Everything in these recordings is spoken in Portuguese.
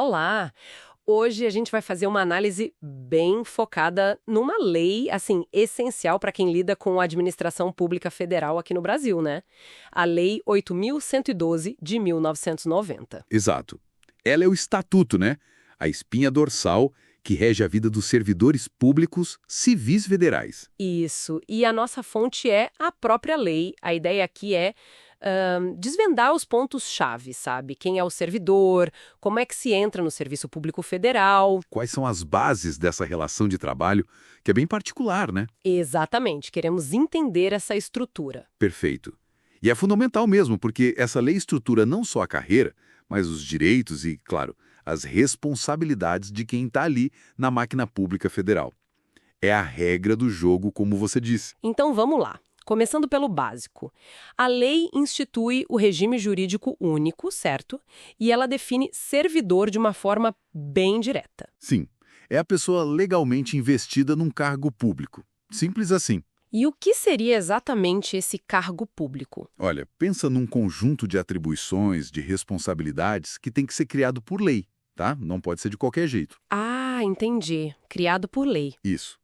Olá! Hoje a gente vai fazer uma análise bem focada numa lei, assim, essencial para quem lida com a administração pública federal aqui no Brasil, né? A Lei 8.112 de 1990. Exato. Ela é o estatuto, né? A espinha dorsal que rege a vida dos servidores públicos civis federais. Isso. E a nossa fonte é a própria lei. A ideia aqui é desvendar os pontos-chave, sabe? Quem é o servidor, como é que se entra no serviço público federal. Quais são as bases dessa relação de trabalho, que é bem particular, né? Exatamente. Queremos entender essa estrutura. Perfeito. E é fundamental mesmo, porque essa lei estrutura não só a carreira, mas os direitos e, claro, as responsabilidades de quem está ali na máquina pública federal. É a regra do jogo, como você disse. Então vamos lá. Começando pelo básico. A lei institui o regime jurídico único, certo? E ela define servidor de uma forma bem direta. Sim, é a pessoa legalmente investida num cargo público. Simples assim. E o que seria exatamente esse cargo público? Olha, pensa num conjunto de atribuições, de responsabilidades que tem que ser criado por lei, tá? Não pode ser de qualquer jeito. Ah, entendi. Criado por lei. Isso.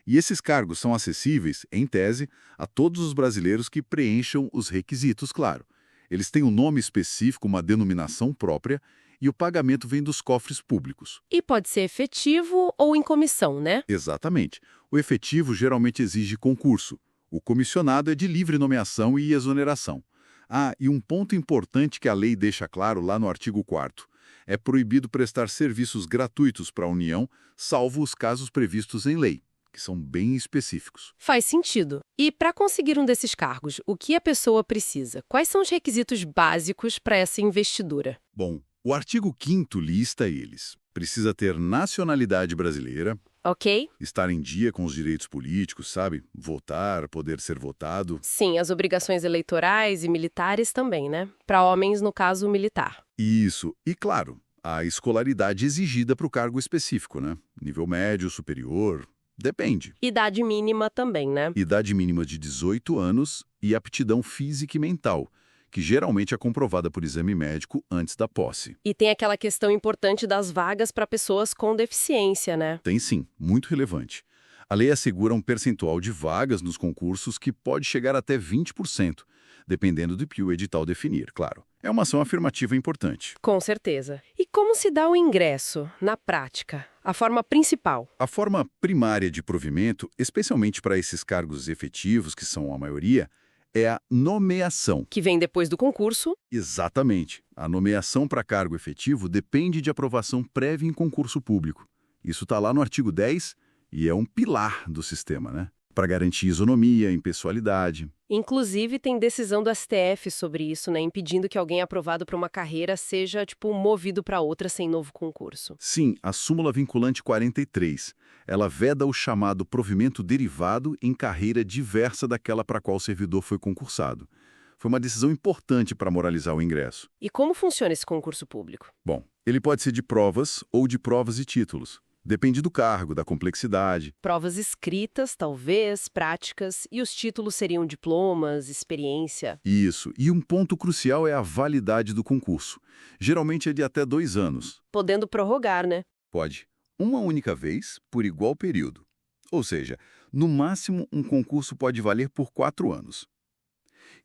E esses cargos são acessíveis, em tese, a todos os brasileiros que preencham os requisitos, claro. Eles têm um nome específico, uma denominação própria, e o pagamento vem dos cofres públicos. E pode ser efetivo ou em comissão, né? Exatamente. O efetivo geralmente exige concurso. O comissionado é de livre nomeação e exoneração. Ah, e um ponto importante que a lei deixa claro lá no artigo 4º. É proibido prestar serviços gratuitos para a União, salvo os casos previstos em lei, que são bem específicos. Faz sentido. E para conseguir um desses cargos, o que a pessoa precisa? Quais são os requisitos básicos para essa investidura? Bom, o artigo 5º lista eles. Precisa ter nacionalidade brasileira, Ok? estar em dia com os direitos políticos, sabe? Votar, poder ser votado. Sim, as obrigações eleitorais e militares também, né? Para homens, no caso, militar. Isso. E, claro, a escolaridade exigida para o cargo específico, né? Nível médio, superior, depende. Idade mínima também, né? Idade mínima de 18 anos e aptidão física e mental, que geralmente é comprovada por exame médico antes da posse. E tem aquela questão importante das vagas para pessoas com deficiência, né? Tem sim, muito relevante. A lei assegura um percentual de vagas nos concursos que pode chegar até 20%, dependendo do que o edital definir, claro. É uma ação afirmativa importante. Com certeza. E como se dá o ingresso, na prática? A forma principal? A forma primária de provimento, especialmente para esses cargos efetivos, que são a maioria, é a nomeação. Que vem depois do concurso? Exatamente. A nomeação para cargo efetivo depende de aprovação prévia em concurso público. Isso está lá no artigo 10 e é um pilar do sistema, né? Para garantir isonomia, impessoalidade. Inclusive, tem decisão do STF sobre isso, né? Impedindo que alguém aprovado para uma carreira seja, movido para outra sem novo concurso. Sim, a súmula vinculante 43. Ela veda o chamado provimento derivado em carreira diversa daquela para a qual o servidor foi concursado. Foi uma decisão importante para moralizar o ingresso. E como funciona esse concurso público? Bom, ele pode ser de provas ou de provas e títulos. Depende do cargo, da complexidade. Provas escritas, talvez, práticas, e os títulos seriam diplomas, experiência. Isso. E um ponto crucial é a validade do concurso. Geralmente é de até 2 anos. Podendo prorrogar, né? Pode. Uma única vez, por igual período. Ou seja, no máximo, um concurso pode valer por 4 anos.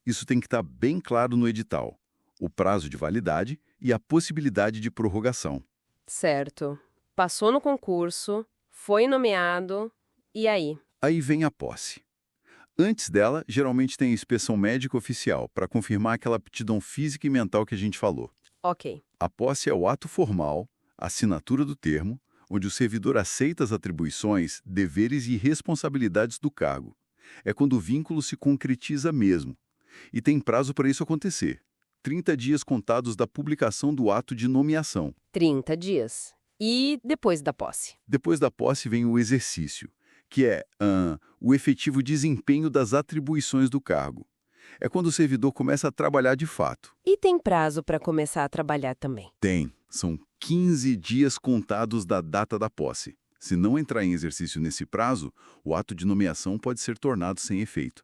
Isso tem que estar bem claro no edital. O prazo de validade e a possibilidade de prorrogação. Certo. Passou no concurso, foi nomeado, e aí? Aí vem a posse. Antes dela, geralmente tem a inspeção médica oficial, para confirmar aquela aptidão física e mental que a gente falou. Ok. A posse é o ato formal, a assinatura do termo, onde o servidor aceita as atribuições, deveres e responsabilidades do cargo. É quando o vínculo se concretiza mesmo. E tem prazo para isso acontecer. 30 dias contados da publicação do ato de nomeação. 30 dias. E depois da posse? Depois da posse vem o exercício, que é o efetivo desempenho das atribuições do cargo. É quando o servidor começa a trabalhar de fato. E tem prazo para começar a trabalhar também? Tem. São 15 dias contados da data da posse. Se não entrar em exercício nesse prazo, o ato de nomeação pode ser tornado sem efeito.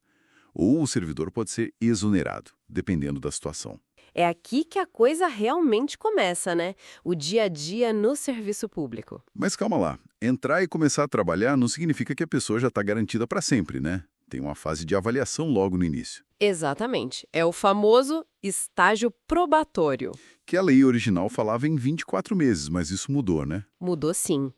Ou o servidor pode ser exonerado, dependendo da situação. É aqui que a coisa realmente começa, né? O dia a dia no serviço público. Mas calma lá, entrar e começar a trabalhar não significa que a pessoa já está garantida para sempre, né? Tem uma fase de avaliação logo no início, Exatamente. É o famoso estágio probatório. que a lei original falava em 24 meses, mas isso mudou, né? Mudou sim.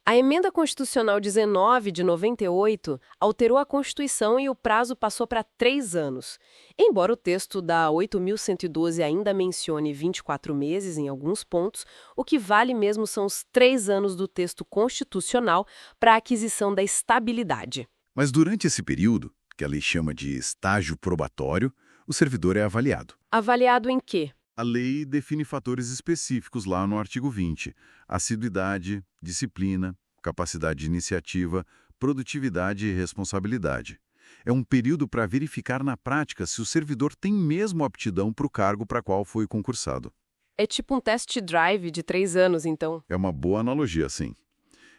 A Emenda Constitucional 19 de 98 alterou a Constituição e o prazo passou para 3 anos. Embora o texto da 8.112 ainda mencione 24 meses em alguns pontos, o que vale mesmo são os 3 anos do texto constitucional para a aquisição da estabilidade. Mas durante esse período, que a lei chama de estágio probatório, o servidor é avaliado. Avaliado em quê? A lei define fatores específicos lá no artigo 20: assiduidade, disciplina, capacidade de iniciativa, produtividade e responsabilidade. É um período para verificar na prática se o servidor tem mesmo aptidão para o cargo para qual foi concursado. É tipo um test drive de 3 anos, então. É uma boa analogia, sim.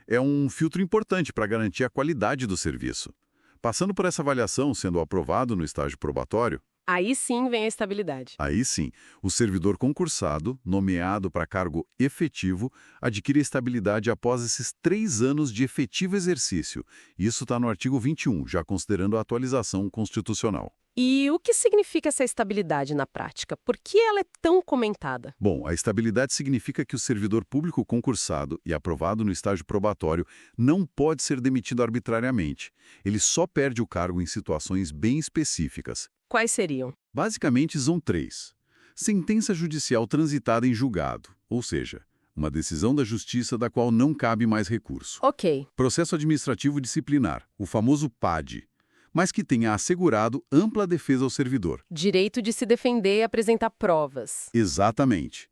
É um filtro importante para garantir a qualidade do serviço. Passando por essa avaliação, sendo aprovado no estágio probatório, Aí sim vem a estabilidade. aí sim, o servidor concursado, nomeado para cargo efetivo, adquire estabilidade após esses 3 anos de efetivo exercício. Isso está no artigo 21, já considerando a atualização constitucional. E o que significa essa estabilidade na prática? Por que ela é tão comentada? Bom, a estabilidade significa que o servidor público concursado e aprovado no estágio probatório não pode ser demitido arbitrariamente. Ele só perde o cargo em situações bem específicas. Quais seriam? Basicamente, são 3. Sentença judicial transitada em julgado, ou seja, uma decisão da justiça da qual não cabe mais recurso. Ok. Processo administrativo disciplinar, o famoso PAD, mas que tenha assegurado ampla defesa ao servidor. Direito de se defender e apresentar provas. Exatamente.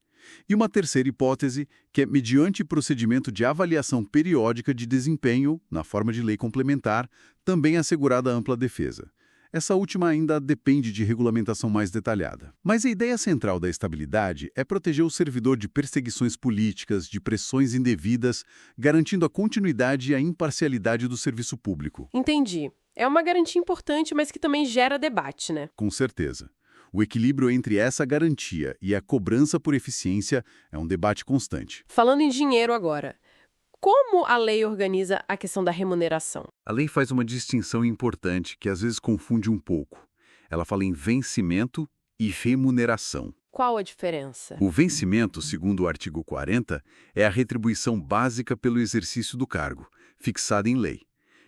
E uma terceira hipótese, que é mediante procedimento de avaliação periódica de desempenho, na forma de lei complementar, também assegurada ampla defesa. Essa última ainda depende de regulamentação mais detalhada. Mas a ideia central da estabilidade é proteger o servidor de perseguições políticas, de pressões indevidas, garantindo a continuidade e a imparcialidade do serviço público. Entendi. É uma garantia importante, mas que também gera debate, né? Com certeza. O equilíbrio entre essa garantia e a cobrança por eficiência é um debate constante. Falando em dinheiro agora, como a lei organiza a questão da remuneração? A lei faz uma distinção importante que às vezes confunde um pouco. Ela fala em vencimento e remuneração. Qual a diferença? O vencimento, segundo o artigo 40, é a retribuição básica pelo exercício do cargo, fixada em lei.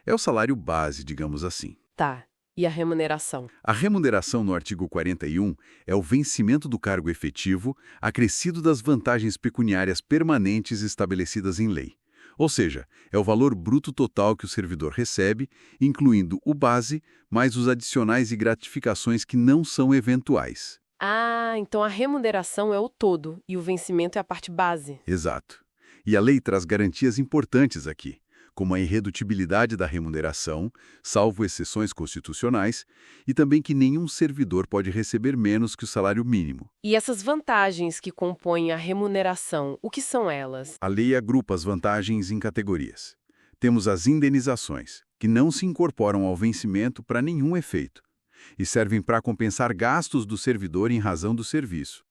É o salário base, digamos assim. Tá. E a remuneração? A remuneração no artigo 41 é o vencimento do cargo efetivo, acrescido das vantagens pecuniárias permanentes estabelecidas em lei. Ou seja, é o valor bruto total que o servidor recebe, incluindo o base, mais os adicionais e gratificações que não são eventuais. Ah, então a remuneração é o todo e o vencimento é a parte base. Exato. E a lei traz garantias importantes aqui, como a irredutibilidade da remuneração, salvo exceções constitucionais, e também que nenhum servidor pode receber menos que o salário mínimo. E essas vantagens que compõem a remuneração, o que são elas? A lei agrupa as vantagens em categorias. Temos as indenizações, que não se incorporam ao vencimento para nenhum efeito, e servem para compensar gastos do servidor em razão do serviço.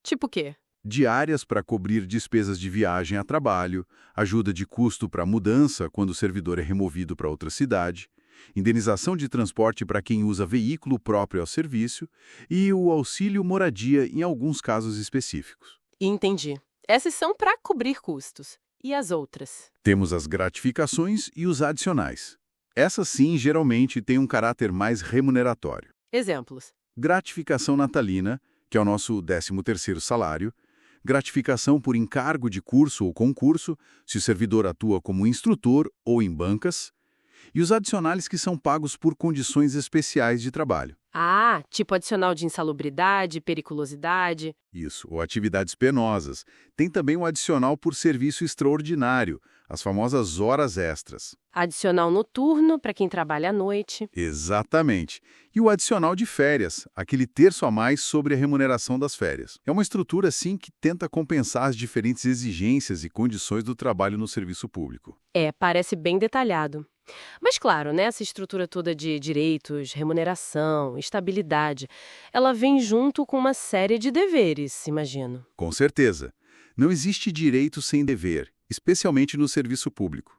Tipo o quê? Diárias para cobrir despesas de viagem a trabalho, ajuda de custo para mudança quando o servidor é removido para outra cidade, indenização de transporte para quem usa veículo próprio ao serviço e o auxílio moradia em alguns casos específicos. Entendi. Essas são para cobrir custos. E as outras? Temos as gratificações e os adicionais. Essas sim geralmente têm um caráter mais remuneratório. Exemplos. Gratificação natalina, que é o nosso 13º salário, gratificação por encargo de curso ou concurso, se o servidor atua como instrutor ou em bancas, e os adicionais que são pagos por condições especiais de trabalho. Ah, tipo adicional de insalubridade, periculosidade. Isso, ou atividades penosas. Tem também o adicional por serviço extraordinário, as famosas horas extras. Adicional noturno para quem trabalha à noite. Exatamente. E o adicional de férias, aquele terço a mais sobre a remuneração das férias. É uma estrutura, assim, que tenta compensar as diferentes exigências e condições do trabalho no serviço público. É, parece bem detalhado. Mas claro, né, essa estrutura toda de direitos, remuneração, estabilidade, ela vem junto com uma série de deveres, imagino. Com certeza. Não existe direito sem dever, especialmente no serviço público.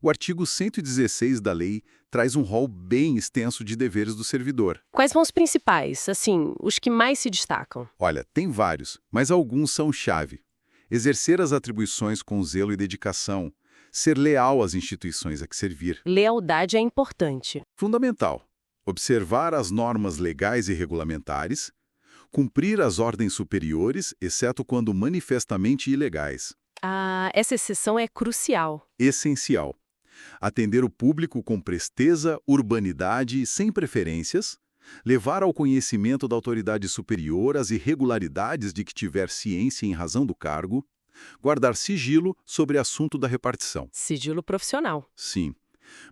O artigo 116 da lei traz um rol bem extenso de deveres do servidor. Quais são os principais, assim, os que mais se destacam? Olha, tem vários, mas alguns são chave. Exercer as atribuições com zelo e dedicação, ser leal às instituições a que servir. Lealdade é importante. Fundamental. Observar as normas legais e regulamentares, cumprir as ordens superiores, exceto quando manifestamente ilegais. Ah, essa exceção é crucial. Essencial. Atender o público com presteza, urbanidade e sem preferências, levar ao conhecimento da autoridade superior as irregularidades de que tiver ciência em razão do cargo, guardar sigilo sobre assunto da repartição. Sigilo profissional. Sim.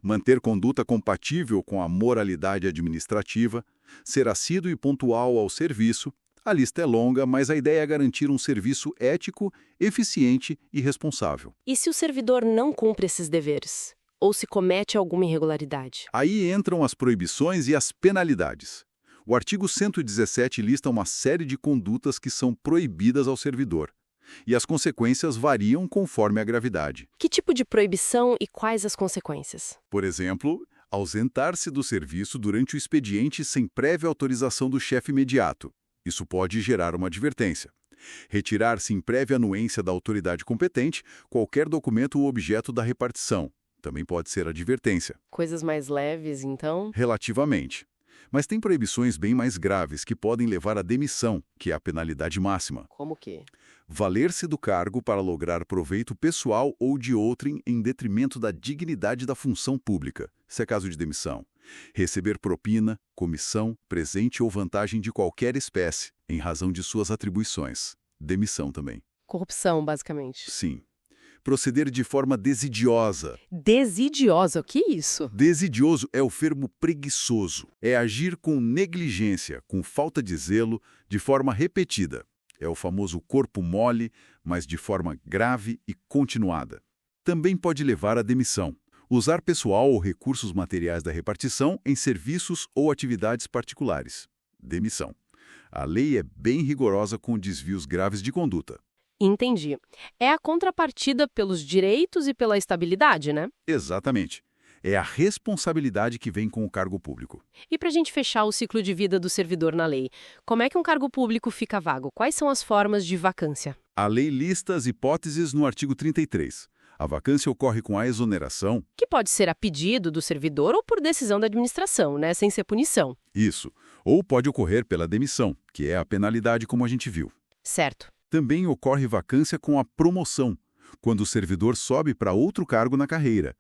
Manter conduta compatível com a moralidade administrativa, ser assíduo e pontual ao serviço. A lista é longa, mas a ideia é garantir um serviço ético, eficiente e responsável. E se o servidor não cumpre esses deveres? Ou se comete alguma irregularidade? Aí entram as proibições e as penalidades. O artigo 117 lista uma série de condutas que são proibidas ao servidor. E as consequências variam conforme a gravidade. Que tipo de proibição e quais as consequências? Por exemplo, ausentar-se do serviço durante o expediente sem prévia autorização do chefe imediato. Isso pode gerar uma advertência. Retirar-se em prévia anuência da autoridade competente qualquer documento ou objeto da repartição. Também pode ser advertência. Coisas mais leves, então? Relativamente. Mas tem proibições bem mais graves que podem levar à demissão, que é a penalidade máxima. Como que? Valer-se do cargo para lograr proveito pessoal ou de outrem em detrimento da dignidade da função pública. Isso é caso de demissão. Receber propina, comissão, presente ou vantagem de qualquer espécie, em razão de suas atribuições. Demissão também. Corrupção, basicamente. Sim. Proceder de forma desidiosa. Desidiosa, o que é isso? Desidioso é o termo preguiçoso. É agir com negligência, com falta de zelo, de forma repetida. É o famoso corpo mole, mas de forma grave e continuada. Também pode levar à demissão. Usar pessoal ou recursos materiais da repartição em serviços ou atividades particulares. Demissão. A lei é bem rigorosa com desvios graves de conduta. Entendi. É a contrapartida pelos direitos e pela estabilidade, né? Exatamente. É a responsabilidade que vem com o cargo público. E para a gente fechar o ciclo de vida do servidor na lei, como é que um cargo público fica vago? Quais são as formas de vacância? A lei lista as hipóteses no artigo 33. A vacância ocorre com a exoneração. Que pode ser a pedido do servidor ou por decisão da administração, né? Sem ser punição. Isso. Ou pode ocorrer pela demissão, que é a penalidade como a gente viu. Certo. Também ocorre vacância com a promoção, quando o servidor sobe para outro cargo na carreira.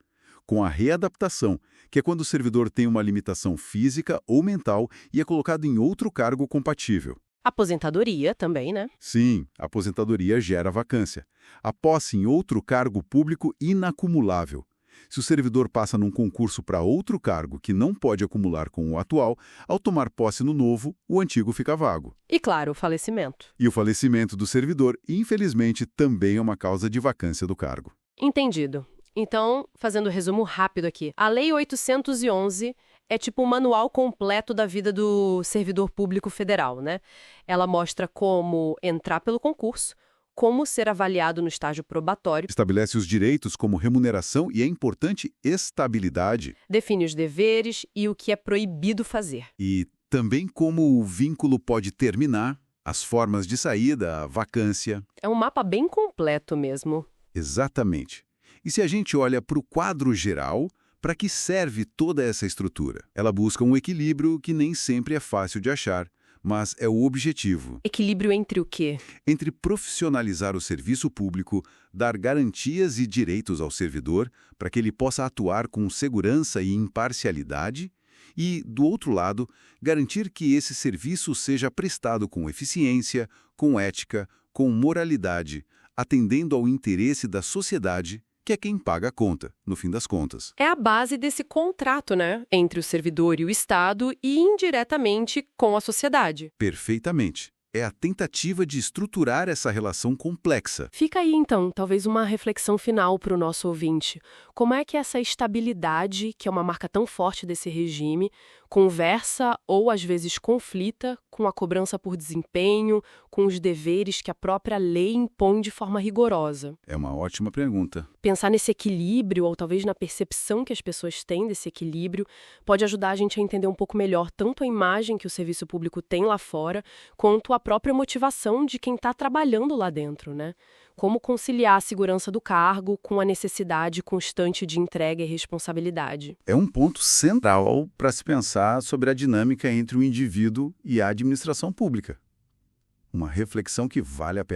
Com a readaptação, que é quando o servidor tem uma limitação física ou mental e é colocado em outro cargo compatível. Aposentadoria também, né? Sim, a aposentadoria gera vacância. A posse em outro cargo público inacumulável. Se o servidor passa num concurso para outro cargo que não pode acumular com o atual, ao tomar posse no novo, o antigo fica vago. E claro, o falecimento. E o falecimento do servidor, infelizmente, também é uma causa de vacância do cargo. Entendido. Então, fazendo um resumo rápido aqui, a Lei 811 é tipo um manual completo da vida do servidor público federal, né? Ela mostra como entrar pelo concurso, como ser avaliado no estágio probatório, Estabelece os direitos como remuneração e, é importante, estabilidade. define os deveres e o que é proibido fazer. E também como o vínculo pode terminar, as formas de saída, a vacância. É um mapa bem completo mesmo. Exatamente. E se a gente olha para o quadro geral, para que serve toda essa estrutura? Ela busca um equilíbrio que nem sempre é fácil de achar, mas é o objetivo. Equilíbrio entre o quê? Entre profissionalizar o serviço público, dar garantias e direitos ao servidor para que ele possa atuar com segurança e imparcialidade, e, do outro lado, garantir que esse serviço seja prestado com eficiência, com ética, com moralidade, atendendo ao interesse da sociedade, que é quem paga a conta, no fim das contas. É a base desse contrato, né? Entre o servidor e o Estado e indiretamente com a sociedade. Perfeitamente. é a tentativa de estruturar essa relação complexa. Fica aí, então, talvez uma reflexão final para o nosso ouvinte. Como é que essa estabilidade, que é uma marca tão forte desse regime, conversa ou às vezes conflita com a cobrança por desempenho, com os deveres que a própria lei impõe de forma rigorosa? É uma ótima pergunta. Pensar nesse equilíbrio, ou talvez na percepção que as pessoas têm desse equilíbrio, pode ajudar a gente a entender um pouco melhor tanto a imagem que o serviço público tem lá fora, quanto a própria motivação de quem está trabalhando lá dentro, né? Como conciliar a segurança do cargo com a necessidade constante de entrega e responsabilidade. É um ponto central para se pensar sobre a dinâmica entre o indivíduo e a administração pública. Uma reflexão que vale a pena.